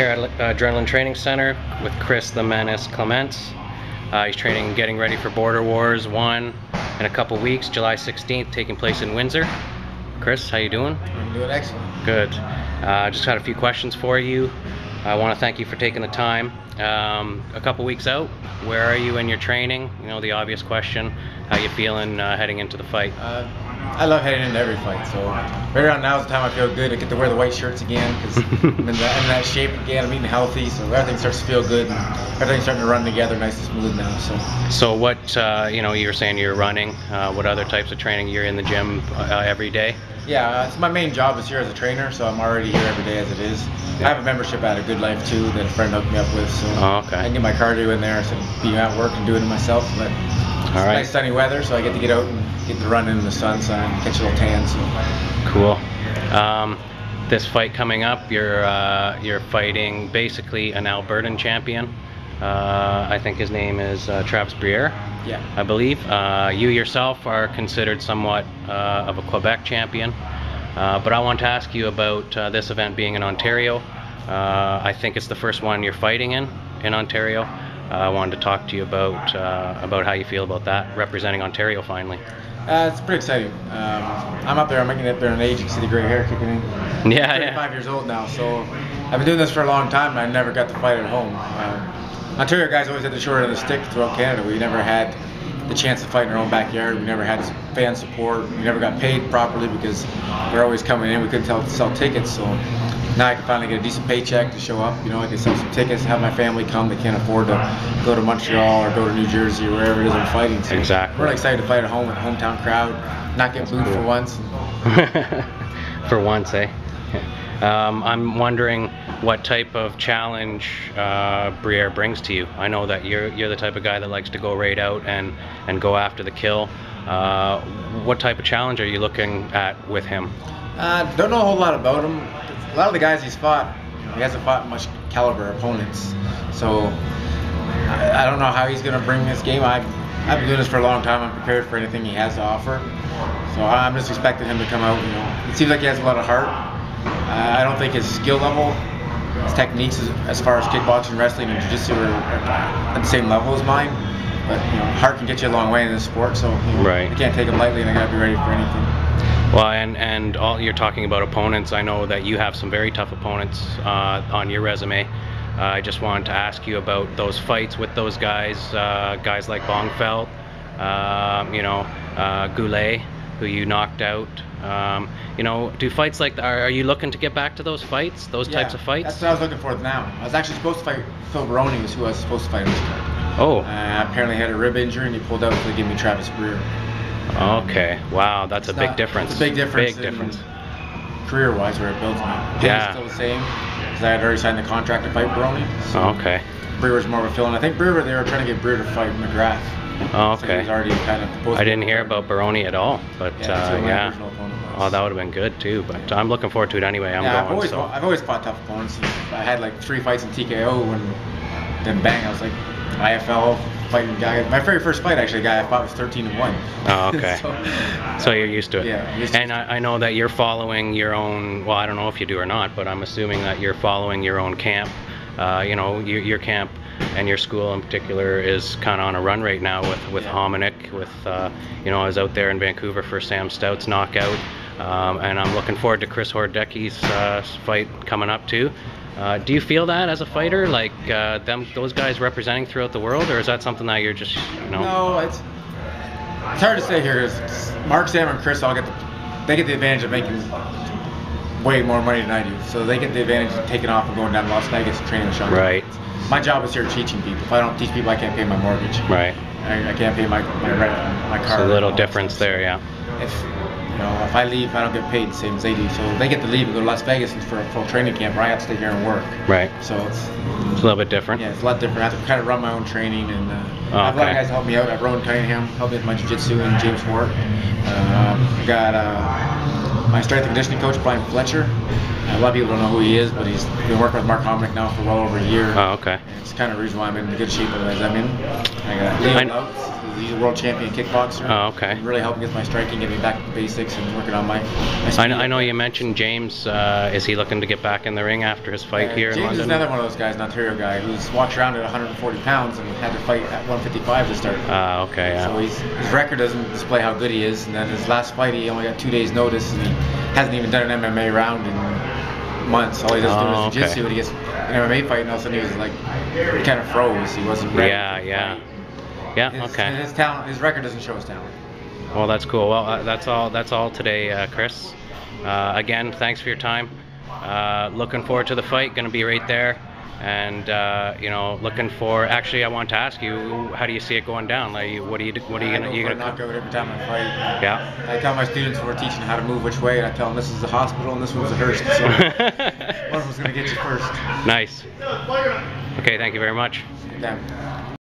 Here at Adrenaline Training Center with Chris the Menace Clements. He's training, getting ready for Border Wars 1 in a couple weeks, July 16th, taking place in Windsor. Chris, how you doing? I'm doing excellent. Good. Just had a few questions for you. I want to thank you for taking the time. A couple weeks out, where are you in your training? You know, the obvious question. How you feeling heading into the fight? I love heading into every fight, so right around now is the time I feel good. I get to wear the white shirts again because I'm in that shape again. I'm eating healthy, so everything starts to feel good and everything's starting to run together nice and smooth now. So what, you know, you were saying you're running. What other types of training? You're in the gym every day? Yeah, it's my main job is here as a trainer, so I'm already here every day as it is. Yeah. I have a membership at a Good Life too that a friend hooked me up with, so I can get my cardio in there, so being at work and doing it myself. But it's nice sunny weather, so I get to get out and get to run in the sun, so I can catch a little tan. So. Cool. This fight coming up, you're fighting basically an Albertan champion. I think his name is Travis Briere. Yeah. I believe. You yourself are considered somewhat of a Quebec champion. But I want to ask you about this event being in Ontario. I think it's the first one you're fighting in Ontario. I wanted to talk to you about how you feel about that, representing Ontario finally. It's pretty exciting. I'm up there, I'm making it there in age. You can see the gray hair kicking in. Yeah, I'm 35 years old now, so I've been doing this for a long time and I never got to fight at home. Ontario guys always had the short end of the stick throughout Canada. We never had the chance to fight in our own backyard. We never had fan support. We never got paid properly because they're always coming in. We couldn't sell tickets, so now I can finally get a decent paycheck to show up. You know, I can sell some tickets, have my family come. They can't afford to go to Montreal or go to New Jersey or wherever it is I'm fighting. So exactly. We're really excited to fight at home with a hometown crowd, not get booed for once. For once, eh? I'm wondering what type of challenge Briere brings to you. I know that you're the type of guy that likes to go right out and go after the kill. What type of challenge are you looking at with him? Don't know a whole lot about him. A lot of the guys he's fought, he hasn't fought much caliber opponents. So I don't know how he's going to bring this game. I've been doing this for a long time. I'm prepared for anything he has to offer. So I'm just expecting him to come out. You know, it seems like he has a lot of heart. I don't think his skill level, his techniques as far as kickboxing, wrestling, and jiu-jitsu are at the same level as mine. But you know, heart can get you a long way in this sport, so you know, I can't take him lightly, and I gotta be ready for anything. Well, and all you're talking about opponents. I know that you have some very tough opponents on your resume. I just wanted to ask you about those fights with those guys, guys like Bongfeld, you know, Goulet, who you knocked out. You know, do fights like that, are you looking to get back to those fights, those types of fights? That's what I was looking for now. I was actually supposed to fight Phil Baroni, was who I was supposed to fight in this card. Oh. Apparently had a rib injury and he pulled out, so they gave me Travis Briere. Okay, wow, that's a big difference. It's a big difference. Career-wise, where it builds me. It's still the same, because I had already signed the contract to fight Baroni. So okay. Briere was more of a fill-in. I think Briere, they were trying to get Briere to fight McGrath. Okay. So he was already kind of I didn't hear about Baroni at all, but yeah. Oh, that would have been good too. But I'm looking forward to it anyway. I've always fought tough opponents. I had like 3 fights in TKO, and then bang, I was like IFL fighting guy. My very first fight, actually, the guy I fought was 13-1. Oh, okay. So you're used to it. Yeah. And I know that you're following your own. Well, I don't know if you do or not, but I'm assuming that you're following your own camp. You know, your camp and your school in particular is kind of on a run right now with Hominick, with you know, I was out there in Vancouver for Sam Stout's knockout, and I'm looking forward to Chris Hordecki's fight coming up too. Do you feel that as a fighter, like those guys representing throughout the world, or is that something that you're just, you know? No, it's hard to say here. Mark, Sam, and Chris all get the advantage of making way more money than I do, so they get the advantage of taking off and going down to Las Vegas and training with Sean. Right. My job is here teaching people. If I don't teach people, I can't pay my mortgage. Right. I can't pay my rent, my car. It's a little difference there, yeah. If I leave, I don't get paid the same as they do. So they get to leave and go to Las Vegas for a full training camp, where I have to stay here and work. Right. So it's a little bit different. Yeah, it's a lot different. I have to kind of run my own training, and I have a lot of guys help me out. I have Rowan Cunningham help me with my jiu-jitsu, and James Hort. I got my strength and conditioning coach, Brian Fletcher. A lot of people don't know who he is, but he's been working with Mark Hominick now for well over a year. Oh, okay. And it's kind of the reason why I'm in the good shape as I'm in. I got Leo Loutz, He's a world champion kickboxer. Oh, okay. He really helped me with my striking, get me back to the basics, and working on my speed. I know you mentioned James. Is he looking to get back in the ring after his fight here in James London? is another one of those guys, an Ontario guy, who's walks around at 140 pounds and had to fight at 155 to start. Okay, yeah. So his record doesn't display how good he is. And then his last fight, he only got 2 days notice, and he hasn't even done an MMA round in months. All he does is do his jiu-jitsu, and he gets an MMA fight, and all of a sudden he was like, he kind of froze. He wasn't ready. Yeah, okay. His talent, his record doesn't show his talent. Well, that's cool. Well, that's all today, Chris. Again, thanks for your time. Looking forward to the fight. Going to be right there, and you know, looking for. Actually, I want to ask you, how do you see it going down? Like, what are you gonna knock out every time I fight? Yeah. I tell my students we're teaching how to move which way, and I tell them this is the hospital and this one's the Hearst. So one of them's gonna get you first. Nice. Okay, thank you very much. Yeah.